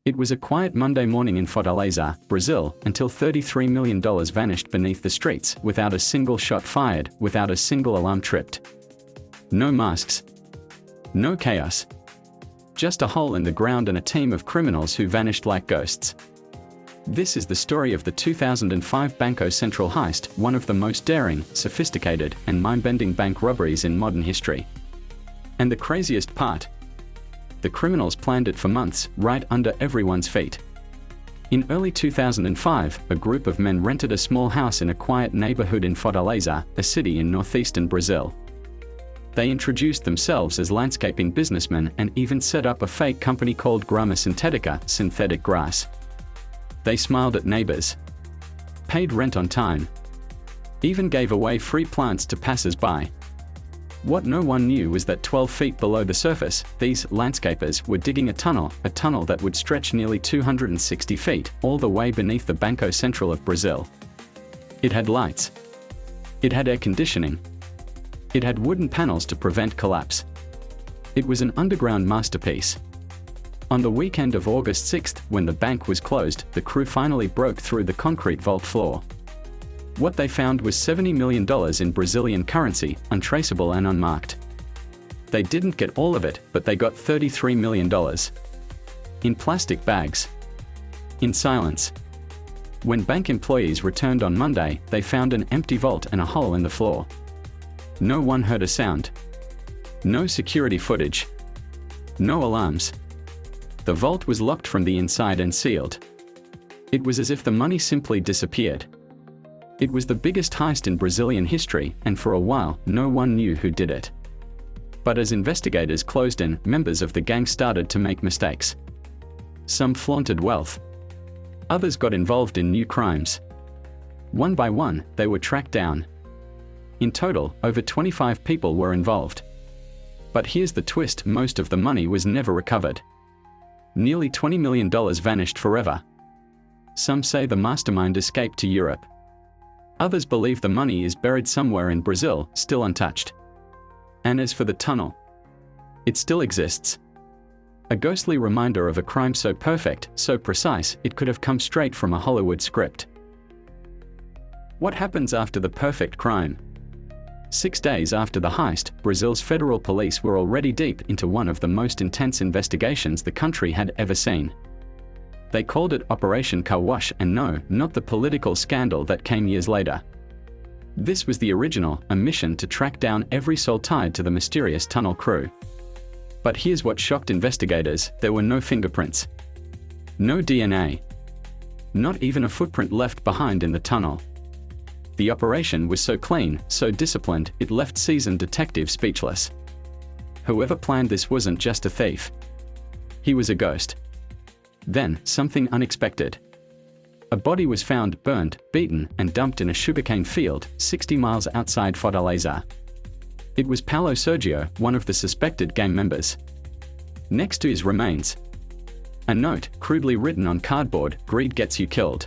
It was a quiet Monday morning in Fortaleza, Brazil, until $33 million vanished beneath the streets, without a single shot fired, without a single alarm tripped. No masks. No chaos. Just a hole in the ground and a team of criminals who vanished like ghosts. This is the story of the 2005 Banco Central Heist, one of the most daring, sophisticated, and mind-bending bank robberies in modern history. And the craziest part? The criminals planned it for months, right under everyone's feet. In early 2005, a group of men rented a small house in a quiet neighborhood in Fortaleza, a city in northeastern Brazil. They introduced themselves as landscaping businessmen and even set up a fake company called Grama Sintética, synthetic grass. They smiled at neighbors, paid rent on time, even gave away free plants to passers-by. What no one knew was that 12 feet below the surface, these landscapers were digging a tunnel that would stretch nearly 260 feet, all the way beneath the Banco Central of Brazil. It had lights. It had air conditioning. It had wooden panels to prevent collapse. It was an underground masterpiece. On the weekend of August 6, when the bank was closed, the crew finally broke through the concrete vault floor. What they found was $70 million in Brazilian currency, untraceable and unmarked. They didn't get all of it, but they got $33 million. In plastic bags. In silence. When bank employees returned on Monday, they found an empty vault and a hole in the floor. No one heard a sound. No security footage. No alarms. The vault was locked from the inside and sealed. It was as if the money simply disappeared. It was the biggest heist in Brazilian history, and for a while, no one knew who did it. But as investigators closed in, members of the gang started to make mistakes. Some flaunted wealth. Others got involved in new crimes. One by one, they were tracked down. In total, over 25 people were involved. But here's the twist: most of the money was never recovered. Nearly $20 million vanished forever. Some say the mastermind escaped to Europe. Others believe the money is buried somewhere in Brazil, still untouched. And as for the tunnel, it still exists. A ghostly reminder of a crime so perfect, so precise, it could have come straight from a Hollywood script. What happens after the perfect crime? 6 days after the heist, Brazil's federal police were already deep into one of the most intense investigations the country had ever seen. They called it Operation Car Wash, and no, not the political scandal that came years later. This was the original, a mission to track down every soul tied to the mysterious tunnel crew. But here's what shocked investigators: there were no fingerprints. No DNA. Not even a footprint left behind in the tunnel. The operation was so clean, so disciplined, it left seasoned detectives speechless. Whoever planned this wasn't just a thief. He was a ghost. Then, something unexpected. A body was found, burned, beaten, and dumped in a sugarcane field, 60 miles outside Fortaleza. It was Paulo Sergio, one of the suspected gang members. Next to his remains, a note, crudely written on cardboard: "Greed gets you killed."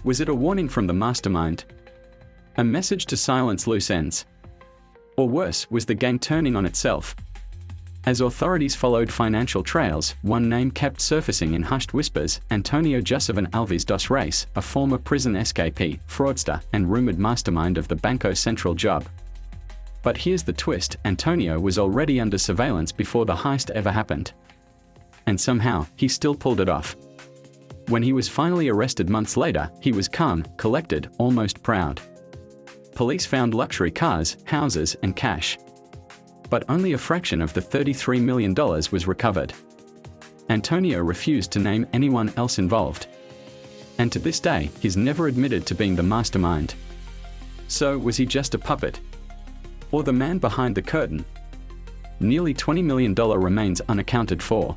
Was it a warning from the mastermind? A message to silence loose ends? Or worse, was the gang turning on itself? As authorities followed financial trails, one name kept surfacing in hushed whispers: Antonio Josevan Alves dos Reis, a former prison escapee, fraudster, and rumored mastermind of the Banco Central job. But here's the twist: Antonio was already under surveillance before the heist ever happened. And somehow, he still pulled it off. When he was finally arrested months later, he was calm, collected, almost proud. Police found luxury cars, houses, and cash. But only a fraction of the $33 million was recovered. Antonio refused to name anyone else involved. And to this day, he's never admitted to being the mastermind. So, was he just a puppet? Or the man behind the curtain? Nearly $20 million remains unaccounted for.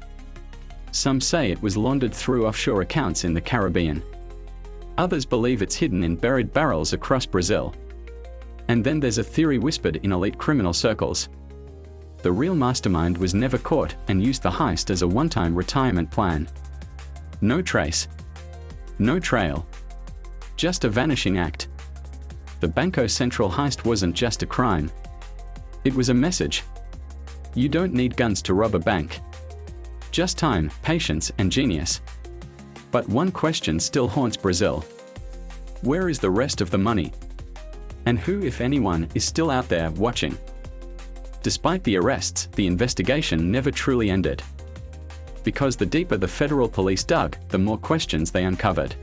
Some say it was laundered through offshore accounts in the Caribbean. Others believe it's hidden in buried barrels across Brazil. And then there's a theory whispered in elite criminal circles. The real mastermind was never caught and used the heist as a one-time retirement plan. No trace. No trail. Just a vanishing act. The Banco Central heist wasn't just a crime. It was a message. You don't need guns to rob a bank. Just time, patience, and genius. But one question still haunts Brazil. Where is the rest of the money? And who, if anyone, is still out there watching? Despite the arrests, the investigation never truly ended. Because the deeper the federal police dug, the more questions they uncovered.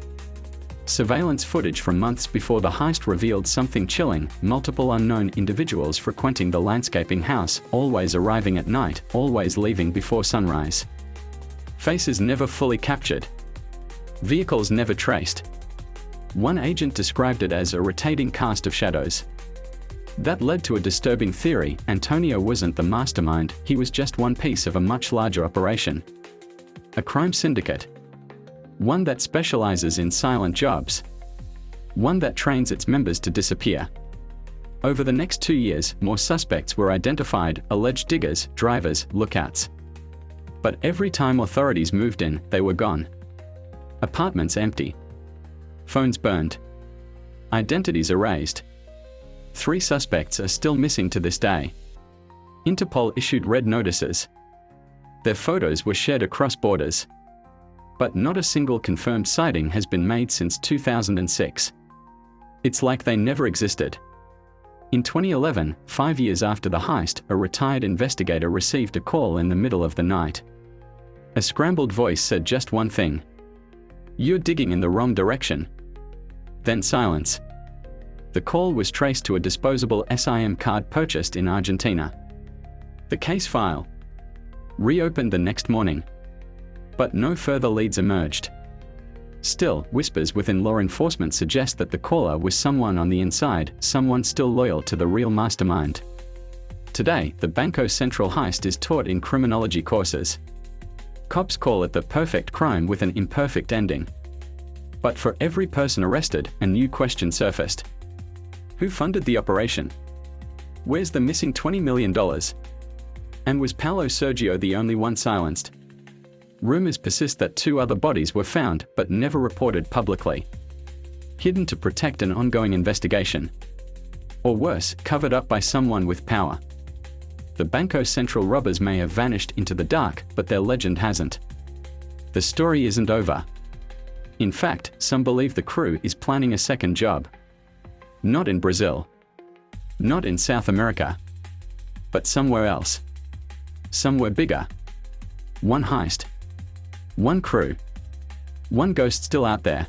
Surveillance footage from months before the heist revealed something chilling: multiple unknown individuals frequenting the landscaping house, always arriving at night, always leaving before sunrise. Faces never fully captured. Vehicles never traced. One agent described it as a rotating cast of shadows. That led to a disturbing theory: Antonio wasn't the mastermind, he was just one piece of a much larger operation. A crime syndicate. One that specializes in silent jobs. One that trains its members to disappear. Over the next 2 years, more suspects were identified: alleged diggers, drivers, lookouts. But every time authorities moved in, they were gone. Apartments empty. Phones burned. Identities erased. 3 suspects are still missing to this day. Interpol issued red notices. Their photos were shared across borders. But not a single confirmed sighting has been made since 2006. It's like they never existed. In 2011, 5 years after the heist, a retired investigator received a call in the middle of the night. A scrambled voice said just one thing: "You're digging in the wrong direction." Then silence. The call was traced to a disposable SIM card purchased in Argentina. The case file reopened the next morning. But no further leads emerged. Still, whispers within law enforcement suggest that the caller was someone on the inside, someone still loyal to the real mastermind. Today, the Banco Central Heist is taught in criminology courses. Cops call it the perfect crime with an imperfect ending. But for every person arrested, a new question surfaced. Who funded the operation? Where's the missing $20 million? And was Paulo Sergio the only one silenced? Rumors persist that 2 other bodies were found, but never reported publicly. Hidden to protect an ongoing investigation. Or worse, covered up by someone with power. The Banco Central robbers may have vanished into the dark, but their legend hasn't. The story isn't over. In fact, some believe the crew is planning a second job. Not in Brazil. Not in South America. But somewhere else. Somewhere bigger. One heist. One crew. One ghost still out there.